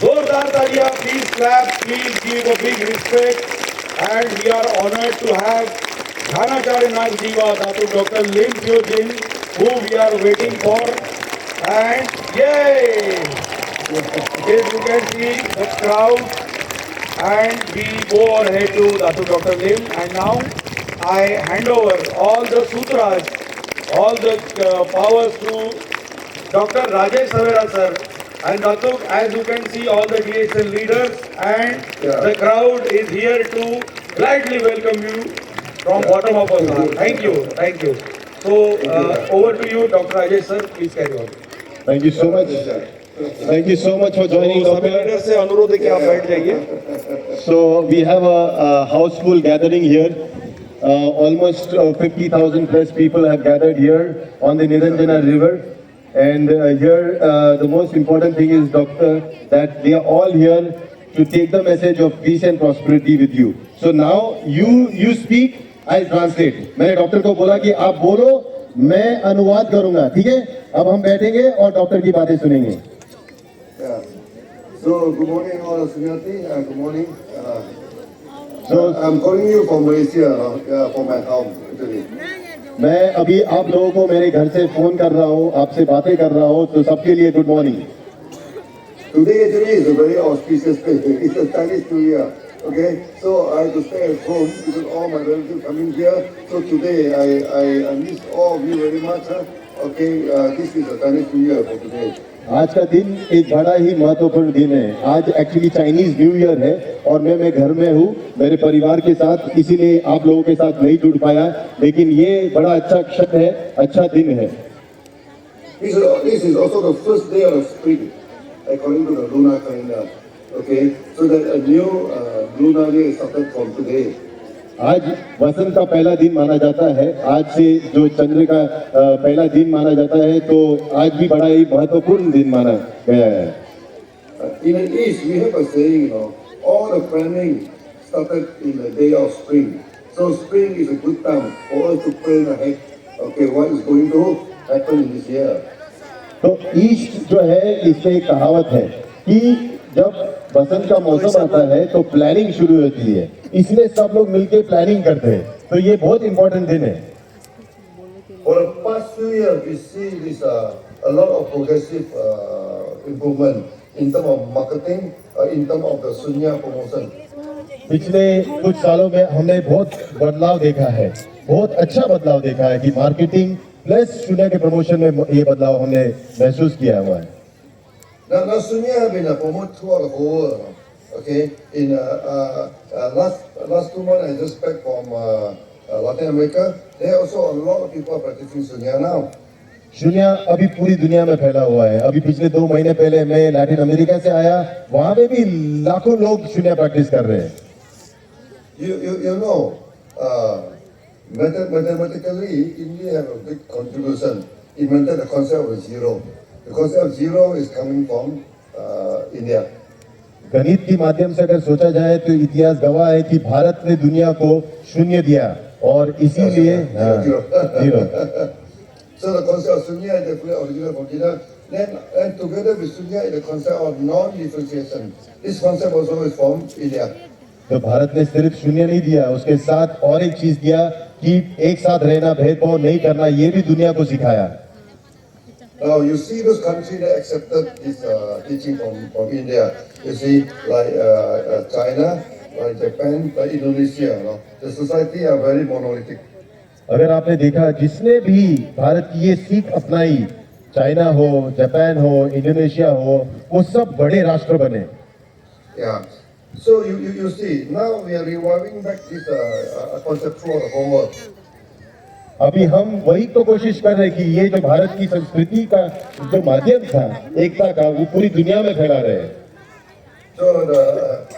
जोरदार तालियां, please clap, please give a big respect. And we are honored to have Dhanacharya Nath Jiva, Dr. Lim Seo Jin, who we are waiting for. And yay! Yes, you can see the crowd. And we go ahead to Dr. Lim. And now I hand over all the sutras, all the powers to Dr. Rajesh Savera sir. And Dr. as you can see, all the DSL leaders and the crowd is here to gladly welcome you from bottom of our heart. Thank you, thank you. So over to you, Dr. Rajesh sir. Please carry on. Thank you so much. Thank you so much for joining us. सभी leader से अनुरोध है कि आप बैठ जाइए. So we have a houseful gathering here. Almost 50,000 plus people have gathered here on the Niranjana River. And here the most important thing is, Doctor, that they are all here to take the message of peace and prosperity with you. So now you speak, I'll translate. मैंने doctor को बोला कि आप बोलो, मैं अनुवाद करूंगा, ठीक है? अब हम बैठेंगे और डॉक्टर की बातें सुनेंगे. So good morning all Sunyati, good morning. So I'm calling you from Malaysia, from my home actually. मैं अभी आप लोगों को मेरे घर से फोन कर रहा हूँ, आपसे बातें कर रहा हूँ, तो सबके लिए good morning. Today actually is a very auspicious day. It's a Chinese New Year. Okay, so I have to stay at home because all my relatives coming here. So today I miss all of you very much. Okay, this is a Chinese New Year for today. आज का दिन एक बड़ा ही महत्वपूर्ण दिन है. आज actually Chinese new year है और मैं घर में हूँ मेरे परिवार के साथ, इसीलिए आप लोगों के साथ नहीं जुड़ पाया, लेकिन ये बड़ा अच्छा क्षण है, अच्छा दिन है. This is also the first day of spring according to the lunar calendar. Okay, so that a new lunar year is started from today. आज वसंत का पहला दिन माना जाता है. आज से जो चंद्र का पहला दिन माना जाता है, तो आज भी बड़ा ही महत्वपूर्ण दिन माना गया है. In the East, we have a saying, all the planning started in the day of spring. So spring is a good time for us to plan ahead. Okay, what is going to happen in this year? तो east जो है, इससे एक कहावत है कि जब बसंत का मौसम आता है तो प्लानिंग शुरू होती है, इसलिए सब लोग मिलके प्लानिंग करते हैं. तो ये बहुत इंपॉर्टेंट दिन है. For the past few years, we see this a lot of progressive improvement in terms of marketing, in terms of the Sunya promotion. पिछले कुछ सालों में हमने बहुत बदलाव देखा है, बहुत अच्छा बदलाव देखा है कि मार्केटिंग प्लस शून्य के प्रमोशन में ये बदलाव हमने महसूस किया हुआ है. Now Sunya have been promoted throughout the whole world. Okay, in last 2 months I just back from Latin America. There are also a lot of people practicing Sunya now. शून्य अभी पूरी दुनिया में फैला हुआ है. अभी पिछले 2 महीने पहले मैं लैटिन अमेरिका से आया, वहाँ पे भी लाखों लोग शून्य प्रैक्टिस कर रहे हैं. You know, mathematically, India have a big contribution. Invented the concept of zero. The concept of zero is coming from India. गणित के माध्यम से अगर सोचा जाए तो इतिहास गवाह है कि भारत ने दुनिया को शून्य दिया और इसीलिए zero. So the concept of Sunya is definitely original from China. Then and together with Sunya is the concept of non-differentiation. This concept also is from India. तो भारत ने सिर्फ शून्य नहीं दिया, उसके साथ और एक चीज दिया कि एक साथ रहना, भेदभाव नहीं करना, ये भी दुनिया को सिखाया. Now you see those countries that accepted this teaching from India. You see like China, like Japan, like Indonesia. The society are very monolithic. अगर आपने देखा, जिसने भी भारत की ये सीख अपनाई, चाइना हो, जापान हो, इंडोनेशिया हो, वो सब बड़े राष्ट्र बने. Yeah. So you see now we are reviving back this concept throughout the whole world. अभी हम वही तो कोशिश कर रहे हैं कि ये जो भारत की संस्कृति का जो माध्यम था एकता का, वो पूरी दुनिया में फैला रहे हैं. So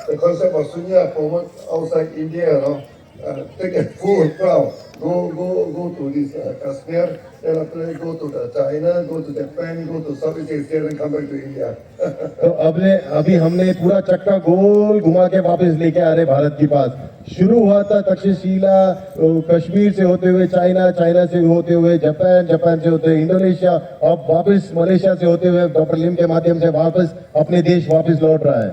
the concept of Sunya promoted outside India, take a full crowd, go to this Kashmir, then after that go to the China, go to Japan, go to Southeast Asia, and come back to India. तो अभी हमने पूरा चक्का गोल घुमा के वापस लेके आ रहे भारत के पास। शुरू हुआ था तक्षशिला, कश्मीर से होते हुए चाइना, चाइना से होते हुए जापान, जापान से होते हुए इंडोनेशिया, अब वापस मलेशिया से होते हुए डॉक्टर लिम के माध्यम से वापस अपने देश वापस लौट रहा है।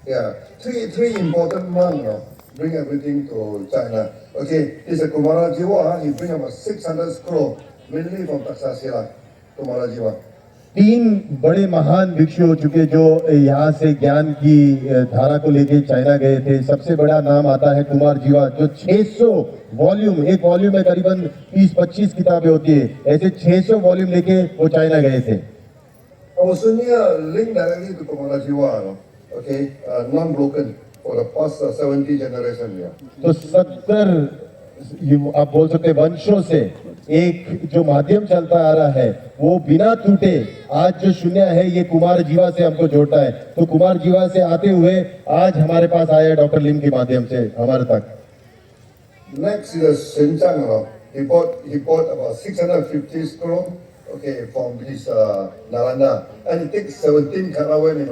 Yeah, three important months, bring everything to China. Okay, this is Kumara Jiwa, he bring about 600 crore, mainly from Taxashila, Kumara Jiwa. तीन बड़े महान भिक्षु हो चुके जो यहाँ से ज्ञान की धारा को लेके चाइना गए थे। सबसे बड़ा नाम आता है कुमार जीवा, जो 600 वॉल्यूम, एक वॉल्यूम में करीबन 20-25 किताबें होती है, ऐसे 600 वॉल्यूम लेके वो चाइना गए थे। Our Sunya linked directly to Kumara Jiwa, okay, non-broken for the past 70 generation. Yeah. तो 70 आप बोल सकते वंशों से एक जो माध्यम चलता आ रहा है वो बिना टूटे आज जो शून्य है ये कुमार जीवा से हमको जोड़ता है। तो कुमार जीवा से आते हुए आज हमारे पास आया डॉक्टर लिम के माध्यम से हमारे तक। Next is Shenchang, he bought about 650 crore, okay, from this Nalanda, and it takes 17 caravan,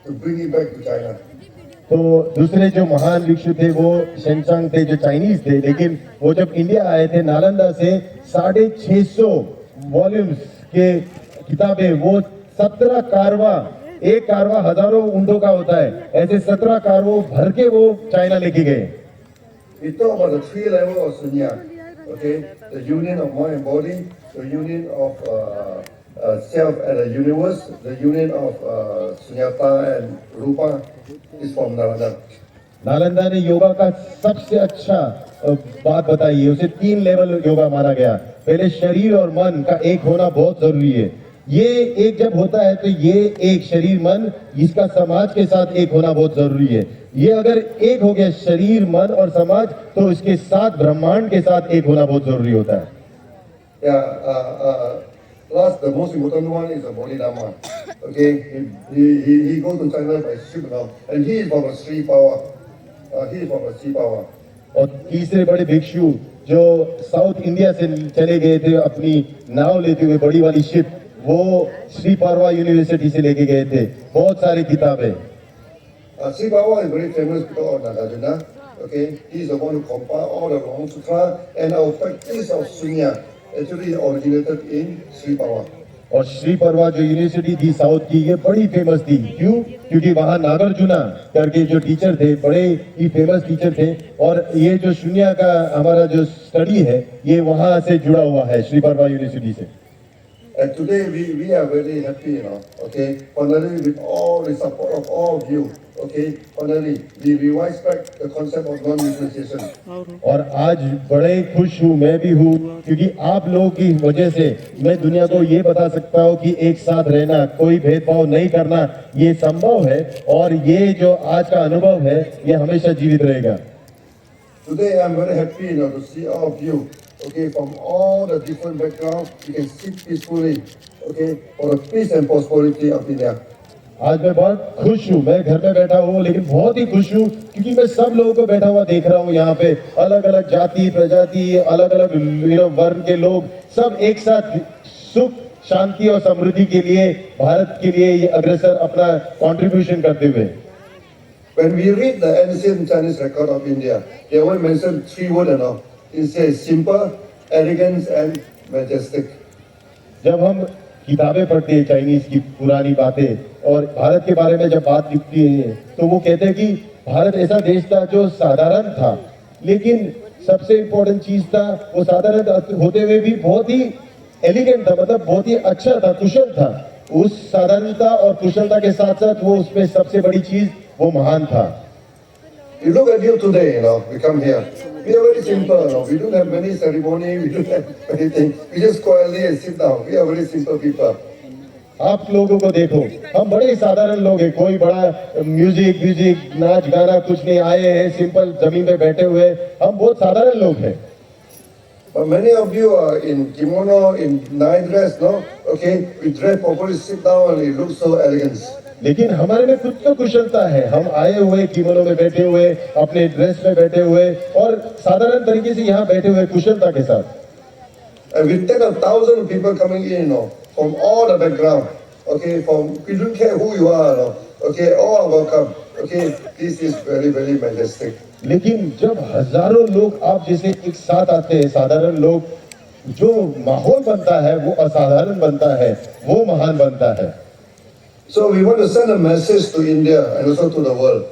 to bring it back to China. तो दूसरे जो महान भिक्षु थे वो शेनचांग थे जो चाइनीज थे, लेकिन वो जब इंडिया आए थे नालंदा से 650 वॉल्यूम्स के किताबें, वो 17 कारवा, एक कारवा हजारों ऊंटों का होता है, ऐसे 17 कारवों भर के वो चाइना लेके गए। We talk about the three levels of Sunya, okay, the union of mind and body, the union of self and the universe, the union of Sunyata and Rupa is from Nalanda. Nalanda ने योगा का सबसे अच्छा बात बताई है, उसे 3 level yoga माना गया। पहले शरीर और मन का एक होना बहुत जरूरी है। ये एक जब होता है तो ये एक शरीर मन, इसका समाज के साथ एक होना बहुत जरूरी है। ये अगर एक हो गया शरीर मन और समाज, तो इसके साथ ब्रह्मांड के साथ एक होना बहुत जरूरी होता है। Yeah, last, the most important one is the Bodhidharma. Okay, he goes to China by ship now, and he is from the Sri Power. He is from the Sri Power. और तीसरे बड़े भिक्षु जो साउथ इंडिया से चले गए थे अपनी नाव लेते हुए, बड़ी वाली शिप, वो श्री पारवा यूनिवर्सिटी से लेके गए थे बहुत सारी किताबें। Sri Power is very famous because of Nagarjuna. Okay, he is the one who compiled all the Long Sutra, and our practice of Sunya actually originated in Sri Power. और श्री परवा जो यूनिवर्सिटी थी साउथ की, ये बड़ी famous थी। क्यों? क्योंकि वहाँ नागार्जुना करके जो टीचर थे, बड़े ही फेमस टीचर थे, और ये जो शून्य का हमारा जो स्टडी है ये वहाँ से जुड़ा हुआ है श्री परवा यूनिवर्सिटी से। And today we are very happy, okay, finally with all the support of all of you, okay, finally we revise back the concept of non-differentiation. और आज बड़े खुश हूँ, मैं भी हूँ, क्योंकि आप लोगों की वजह से मैं दुनिया को ये बता सकता हूँ कि एक साथ रहना, कोई भेदभाव नहीं करना, ये संभव है, और ये जो आज का अनुभव है ये हमेशा जीवित रहेगा। Today I am very happy, to see all of you, okay, from all the different backgrounds, you can sit peacefully, okay, for the peace and prosperity of India. आज मैं बहुत खुश हूँ, मैं घर में बैठा हूँ लेकिन बहुत ही खुश हूँ क्योंकि मैं सब लोगों को बैठा हुआ देख रहा हूँ यहाँ पे, अलग अलग जाति प्रजाति, अलग अलग वर्ण के लोग सब एक साथ सुख शांति और समृद्धि के लिए, भारत के लिए ये अग्रसर अपना कंट्रीब्यूशन करते हुए। When we read the ancient Chinese record of India, they only mention 3 words, it says simple, elegance and majestic. जब हम किताबें पढ़ते हैं चाइनीज की पुरानी बातें और भारत के बारे में जब बात लिखती है तो वो कहते हैं कि भारत ऐसा देश था जो साधारण था, लेकिन सबसे इम्पोर्टेंट चीज था वो साधारण होते हुए भी बहुत ही एलिगेंट था, मतलब बहुत ही अच्छा था, कुशल था। उस साधारणता और कुशलता के साथ साथ वो उसमें सबसे बड़ी चीज वो महान था। You look at you today, we come here. We are very simple, we don't have many ceremony, we don't have anything. We just quietly and sit down. We are very simple people. आप लोगों को देखो, हम बड़े साधारण लोग हैं, कोई बड़ा म्यूजिक नाच गाना कुछ नहीं, आए हैं सिंपल जमीन पे बैठे हुए, हम बहुत साधारण लोग हैं। But many of you are in kimono, in night dress, no? Okay, we dress properly, sit down, and it looks so elegant. लेकिन हमारे में खुद तो कुशलता है, हम आए हुए किमोनो में बैठे हुए, अपने ड्रेस में बैठे हुए और साधारण तरीके से यहाँ बैठे हुए कुशलता के साथ। And with 10,000 people coming in, from all the background, okay, we don't care who you are, okay, all are welcome, okay, this is very, very majestic. लेकिन जब हजारों लोग आप जैसे एक साथ आते हैं, साधारण लोग, जो माहौल बनता है वो असाधारण बनता है, वो महान बनता है। So we want to send a message to India and also to the world.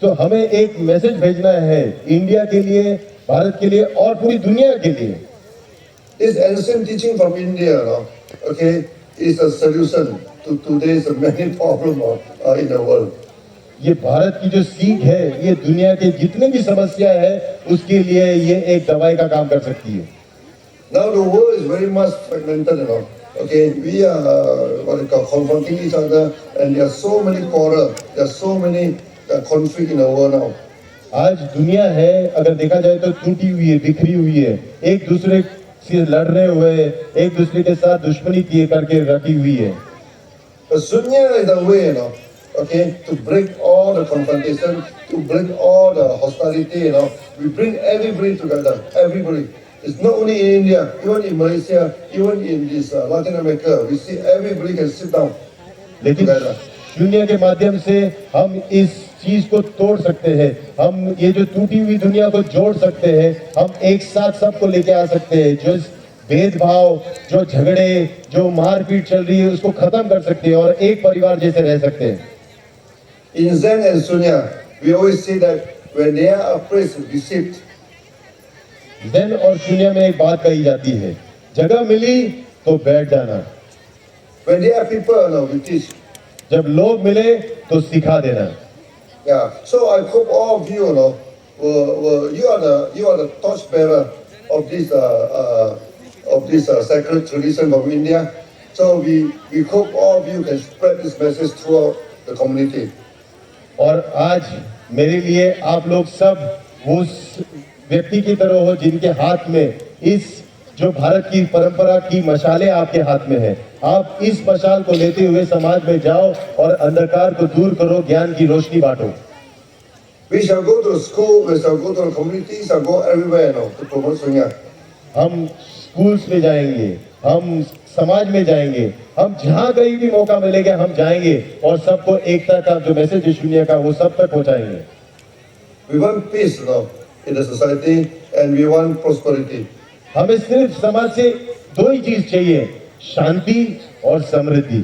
तो हमें एक मैसेज भेजना है इंडिया के लिए, भारत के लिए और पूरी दुनिया के लिए। This ancient teaching from India, okay, is a solution to today's many problems in the world. ये भारत की जो सीख है, ये दुनिया के जितने भी समस्या है उसके लिए ये एक दवाई का काम कर सकती है। Now the world is very much fragmented, okay, we are confronting each other, and there are so many quarrels, there are so many conflict in the world now. आज दुनिया है, अगर देखा जाए तो टूटी हुई है, बिखरी हुई है, एक दूसरे से लड़ रहे हुए, एक दूसरे के साथ दुश्मनी किए करके रखी हुई है। But Sunya is the way, okay, to break all the confrontation, to break all the hostility, we bring everybody together, everybody. It's not only in India, even in Malaysia, even in this Latin America, we see everybody can sit down लेकिन together. शून्य के माध्यम से हम इस चीज को तोड़ सकते हैं, हम ये जो टूटी हुई दुनिया को जोड़ सकते हैं, हम एक साथ सबको लेके आ सकते हैं, जो भेदभाव, जो झगड़े, जो मारपीट चल रही है उसको खत्म कर सकते हैं और एक परिवार जैसे रह सकते हैं। In Zen and Sunya, we always say that when they are oppressed, deceived, zen और शून्य में एक बात कही जाती है, जगह मिली तो बैठ जाना, when there are people, we teach. जब लोग मिले तो सिखा देना। Yeah. So I hope all of you, you are the torchbearer of this sacred tradition from India. So we hope all of you can spread this message throughout the community. और आज मेरे लिए आप लोग सब उस व्यक्ति की तरह हो जिनके हाथ में इस जो भारत की परंपरा की मशालें आपके हाथ में है। आप इस मशाल को लेते हुए समाज में जाओ और अंधकार को दूर करो, ज्ञान की रोशनी बांटो। We shall go to the school, we shall go to the community, we shall go everywhere to promote Sunya. हम स्कूल्स में जाएंगे, हम समाज में जाएंगे, हम जहाँ कहीं भी मौका मिलेगा हम जाएंगे और सबको एकता का जो मैसेज है शून्य का वो सब तक पहुँचाएंगे। We want peace, in the society, and we want prosperity. हमें सिर्फ समाज से दो ही चीज चाहिए, शांति और समृद्धि।